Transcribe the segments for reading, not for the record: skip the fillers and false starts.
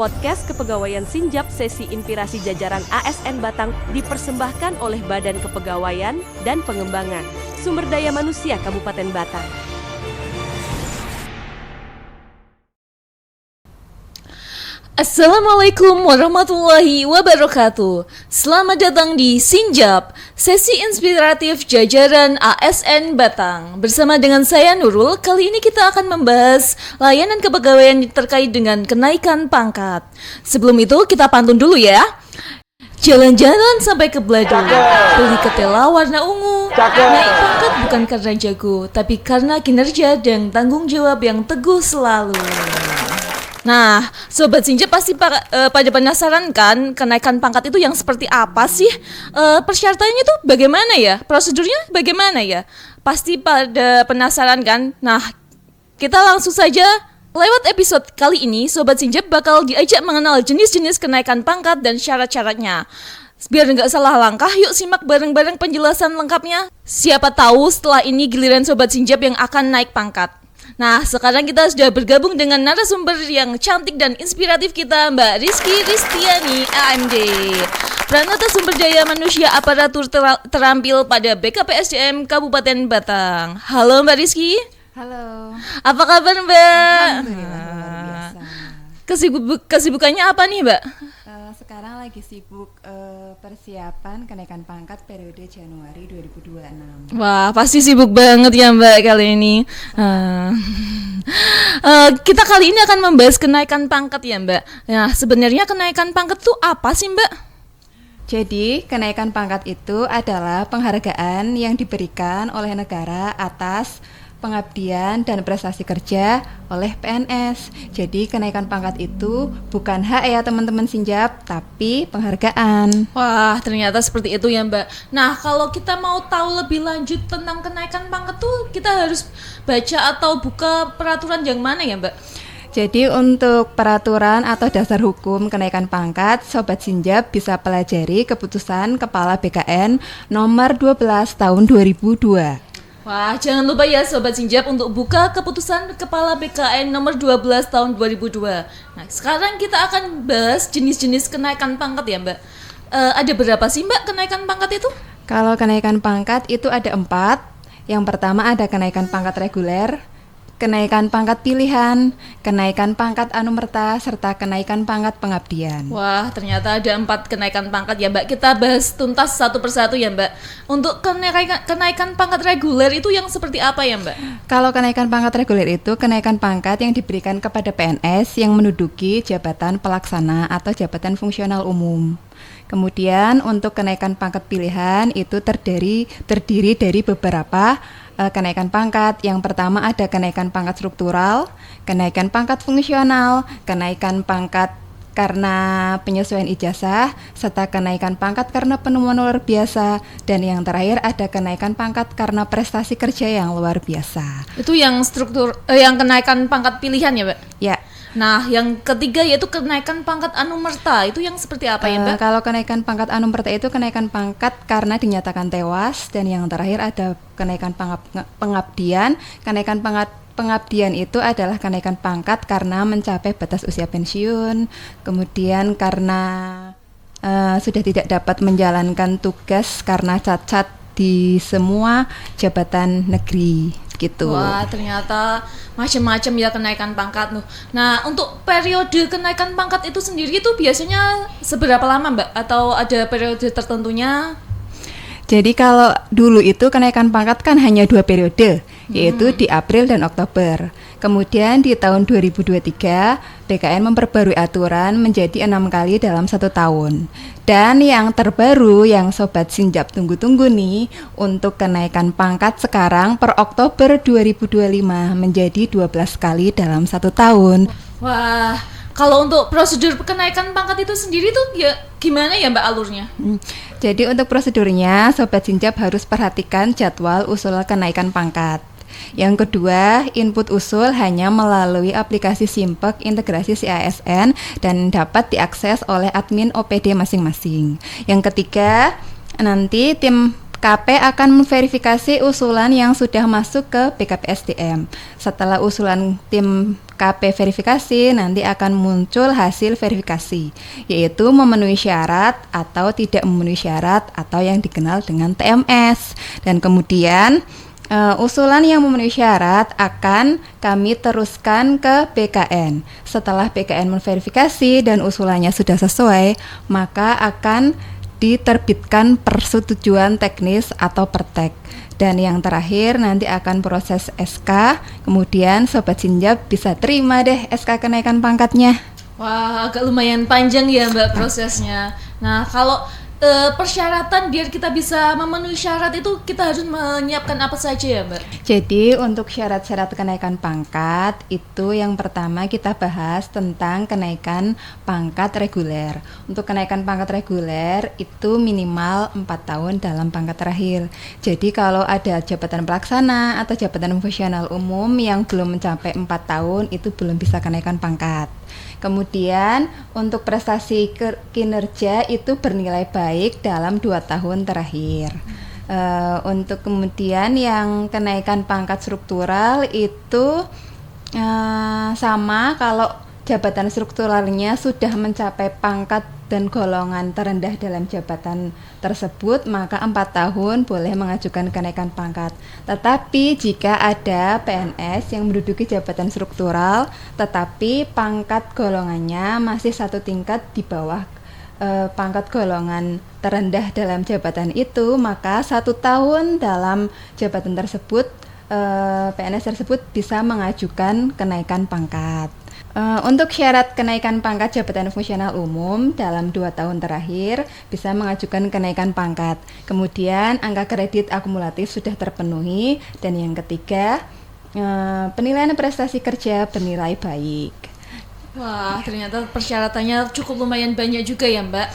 Podcast Kepegawaian Sinjab sesi inspirasi jajaran ASN Batang dipersembahkan oleh Badan Kepegawaian dan Pengembangan Sumber Daya Manusia Kabupaten Batang. Assalamualaikum warahmatullahi wabarakatuh. Selamat datang di Sinjab, sesi inspiratif jajaran ASN Batang. Bersama dengan saya Nurul, kali ini kita akan membahas layanan kepegawaian terkait dengan kenaikan pangkat. Sebelum itu kita pantun dulu ya. Jalan-jalan sampai ke Belado, beli ketela warna ungu. Naik pangkat bukan karena jago, tapi karena kinerja dan tanggung jawab yang teguh selalu. Nah, Sobat Sinjab pasti pada penasaran kan kenaikan pangkat itu yang seperti apa sih? Persyaratannya itu bagaimana ya? Prosedurnya bagaimana ya? Pasti pada penasaran kan? Nah, kita langsung saja lewat episode kali ini Sobat Sinjab bakal diajak mengenal jenis-jenis kenaikan pangkat dan syarat-syaratnya. Biar nggak salah langkah, yuk simak bareng-bareng penjelasan lengkapnya. Siapa tahu setelah ini giliran Sobat Sinjab yang akan naik pangkat. Nah, sekarang kita sudah bergabung dengan narasumber yang cantik dan inspiratif kita, Mbak Rizky Ristiani, AMD, Pranata Sumber Daya Manusia Aparatur Terampil pada BKPSDM Kabupaten Batang. Halo Mbak Rizky. Halo. Apa kabar Mbak? Alhamdulillah, luar biasa. Kesibukannya apa nih Mbak? Sekarang lagi sibuk persiapan kenaikan pangkat periode Januari 2026. Wah, pasti sibuk banget ya Mbak kali ini. Kita kali ini akan membahas kenaikan pangkat ya Mbak. Nah, sebenarnya kenaikan pangkat itu apa sih Mbak? Jadi, kenaikan pangkat itu adalah penghargaan yang diberikan oleh negara atas pengabdian dan prestasi kerja oleh PNS. Jadi kenaikan pangkat itu bukan hak ya teman-teman Sinjab, tapi penghargaan. Wah, ternyata seperti itu ya Mbak. Nah, kalau kita mau tahu lebih lanjut tentang kenaikan pangkat tuh kita harus baca atau buka peraturan yang mana ya Mbak? Jadi untuk peraturan atau dasar hukum kenaikan pangkat, Sobat Sinjab bisa pelajari keputusan Kepala BKN nomor 12 tahun 2002. Wah, jangan lupa ya Sobat Sinjab untuk buka keputusan Kepala BKN nomor 12 tahun 2002. Nah, sekarang kita akan bahas jenis-jenis kenaikan pangkat ya Mbak. Ada berapa sih Mbak kenaikan pangkat itu? Kalau kenaikan pangkat itu ada 4. Yang pertama ada kenaikan pangkat reguler, kenaikan pangkat pilihan, kenaikan pangkat anumerta, serta kenaikan pangkat pengabdian. Wah, ternyata ada 4 kenaikan pangkat ya Mbak. Kita bahas tuntas satu persatu ya Mbak. Untuk kenaikan pangkat reguler itu yang seperti apa ya Mbak? Kalau kenaikan pangkat reguler itu kenaikan pangkat yang diberikan kepada PNS yang menduduki jabatan pelaksana atau jabatan fungsional umum. Kemudian untuk kenaikan pangkat pilihan itu terdiri dari beberapa kenaikan pangkat. Yang pertama ada kenaikan pangkat struktural, kenaikan pangkat fungsional, kenaikan pangkat karena penyesuaian ijazah, serta kenaikan pangkat karena penemuan luar biasa, dan yang terakhir ada kenaikan pangkat karena prestasi kerja yang luar biasa. Itu yang yang kenaikan pangkat pilihan ya Mbak? Ya. Nah, yang ketiga yaitu kenaikan pangkat anumerta. Itu yang seperti apa ya Mbak? Kalau kenaikan pangkat anumerta itu kenaikan pangkat karena dinyatakan tewas, dan yang terakhir ada kenaikan pengabdian. Kenaikan pengabdian itu adalah kenaikan pangkat karena mencapai batas usia pensiun, kemudian karena sudah tidak dapat menjalankan tugas karena cacat di semua jabatan negeri gitu. Wah, ternyata macam-macam ya kenaikan pangkat tuh. Nah, untuk periode kenaikan pangkat itu sendiri itu biasanya seberapa lama Mbak? Atau ada periode tertentunya? Jadi kalau dulu itu kenaikan pangkat kan hanya 2 periode, yaitu di April dan Oktober. Kemudian di tahun 2023, BKN memperbarui aturan menjadi 6 kali dalam 1 tahun. Dan yang terbaru yang Sobat Sinjab tunggu-tunggu nih, untuk kenaikan pangkat sekarang per Oktober 2025 menjadi 12 kali dalam 1 tahun. Wah, kalau untuk prosedur kenaikan pangkat itu sendiri tuh ya gimana ya Mbak alurnya? Jadi untuk prosedurnya, Sobat Sinjab harus perhatikan jadwal usul kenaikan pangkat. Yang kedua, input usul hanya melalui aplikasi Simpek integrasi CASN dan dapat diakses oleh admin OPD masing-masing. Yang ketiga, nanti tim KP akan memverifikasi usulan yang sudah masuk ke BKPSDM. Setelah usulan tim KP verifikasi, nanti akan muncul hasil verifikasi, yaitu memenuhi syarat atau tidak memenuhi syarat atau yang dikenal dengan TMS. Dan kemudian usulan yang memenuhi syarat akan kami teruskan ke BKN. Setelah BKN memverifikasi dan usulannya sudah sesuai, maka akan diterbitkan persetujuan teknis atau pertek. Dan yang terakhir nanti akan proses SK, kemudian Sobat Sinjap bisa terima deh SK kenaikan pangkatnya. Wah, agak lumayan panjang ya Mbak prosesnya. Nah, kalau persyaratan biar kita bisa memenuhi syarat itu kita harus menyiapkan apa saja ya Mbak? Jadi untuk syarat-syarat kenaikan pangkat itu yang pertama kita bahas tentang kenaikan pangkat reguler. Untuk kenaikan pangkat reguler itu minimal 4 tahun dalam pangkat terakhir. Jadi kalau ada jabatan pelaksana atau jabatan fungsional umum yang belum mencapai 4 tahun itu belum bisa kenaikan pangkat. Kemudian untuk prestasi kinerja itu bernilai baik dalam 2 tahun terakhir. Untuk kemudian yang kenaikan pangkat struktural itu sama kalau jabatan strukturalnya sudah mencapai pangkat dan golongan terendah dalam jabatan tersebut, maka 4 tahun boleh mengajukan kenaikan pangkat. Tetapi jika ada PNS yang menduduki jabatan struktural tetapi pangkat golongannya masih 1 tingkat di bawah pangkat golongan terendah dalam jabatan itu, maka 1 tahun dalam jabatan tersebut PNS tersebut bisa mengajukan kenaikan pangkat. Untuk syarat kenaikan pangkat jabatan fungsional umum dalam 2 tahun terakhir bisa mengajukan kenaikan pangkat. Kemudian angka kredit akumulatif sudah terpenuhi. Dan yang ketiga, penilaian prestasi kerja bernilai baik. Wah, ternyata persyaratannya cukup lumayan banyak juga ya Mbak.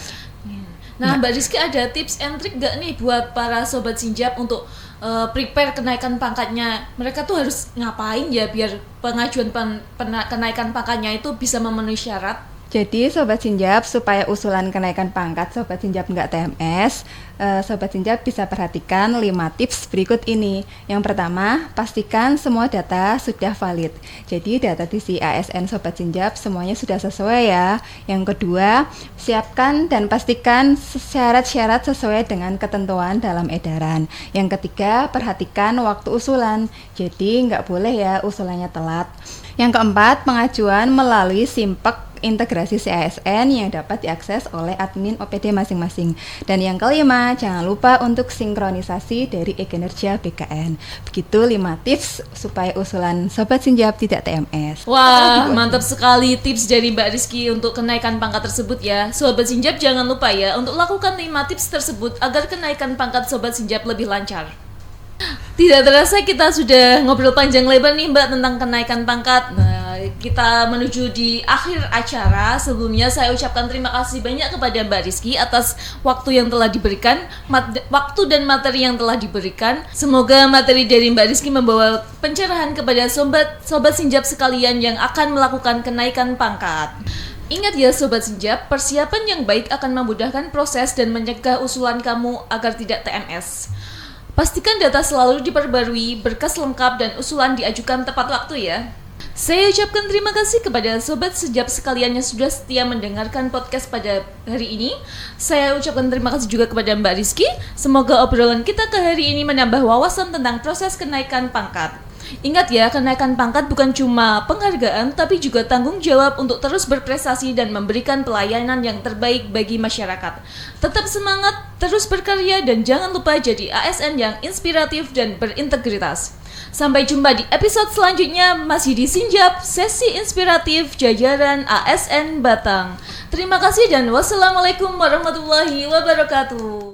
Nah, Mbak Rizky ada tips and trick gak nih buat para Sobat Sinjap untuk prepare kenaikan pangkatnya? Mereka tuh harus ngapain ya biar pengajuan kenaikan pangkatnya itu bisa memenuhi syarat? Jadi Sobat Sinjap, supaya usulan kenaikan pangkat Sobat Sinjap nggak TMS, Sobat Sinjap bisa perhatikan 5 tips berikut ini. Yang pertama, pastikan semua data sudah valid. Jadi data di si ASN Sobat Sinjap semuanya sudah sesuai ya. Yang kedua, siapkan dan pastikan syarat-syarat sesuai dengan ketentuan dalam edaran. Yang ketiga, perhatikan waktu usulan. Jadi nggak boleh ya usulannya telat. Yang keempat, pengajuan melalui simpek integrasi CASN yang dapat diakses oleh admin OPD masing-masing. Dan yang kelima, jangan lupa untuk sinkronisasi dari e-kinerja BKN. Begitu 5 tips supaya usulan Sobat Sinjap tidak TMS. Wah, mantap sekali tips dari Mbak Rizky untuk kenaikan pangkat tersebut ya. Sobat Sinjap jangan lupa ya untuk lakukan 5 tips tersebut agar kenaikan pangkat Sobat Sinjap lebih lancar. Tidak terasa kita sudah ngobrol panjang lebar nih Mbak tentang kenaikan pangkat. Nah, kita menuju di akhir acara. Sebelumnya saya ucapkan terima kasih banyak kepada Mbak Rizky atas waktu yang telah diberikan, waktu dan materi yang telah diberikan. Semoga materi dari Mbak Rizky membawa pencerahan kepada sobat Sinjap sekalian yang akan melakukan kenaikan pangkat. Ingat ya Sobat Sinjap, persiapan yang baik akan memudahkan proses dan mencegah usulan kamu agar tidak TMS. Pastikan data selalu diperbarui, berkas lengkap, dan usulan diajukan tepat waktu ya. Saya ucapkan terima kasih kepada Sobat Sinjap sekalian yang sudah setia mendengarkan podcast pada hari ini. Saya ucapkan terima kasih juga kepada Mbak Rizky. Semoga obrolan kita ke hari ini menambah wawasan tentang proses kenaikan pangkat. Ingat ya, kenaikan pangkat bukan cuma penghargaan, tapi juga tanggung jawab untuk terus berprestasi dan memberikan pelayanan yang terbaik bagi masyarakat. Tetap semangat, terus berkarya, dan jangan lupa jadi ASN yang inspiratif dan berintegritas. Sampai jumpa di episode selanjutnya, masih di Sinjap, sesi inspiratif jajaran ASN Batang. Terima kasih dan wassalamualaikum warahmatullahi wabarakatuh.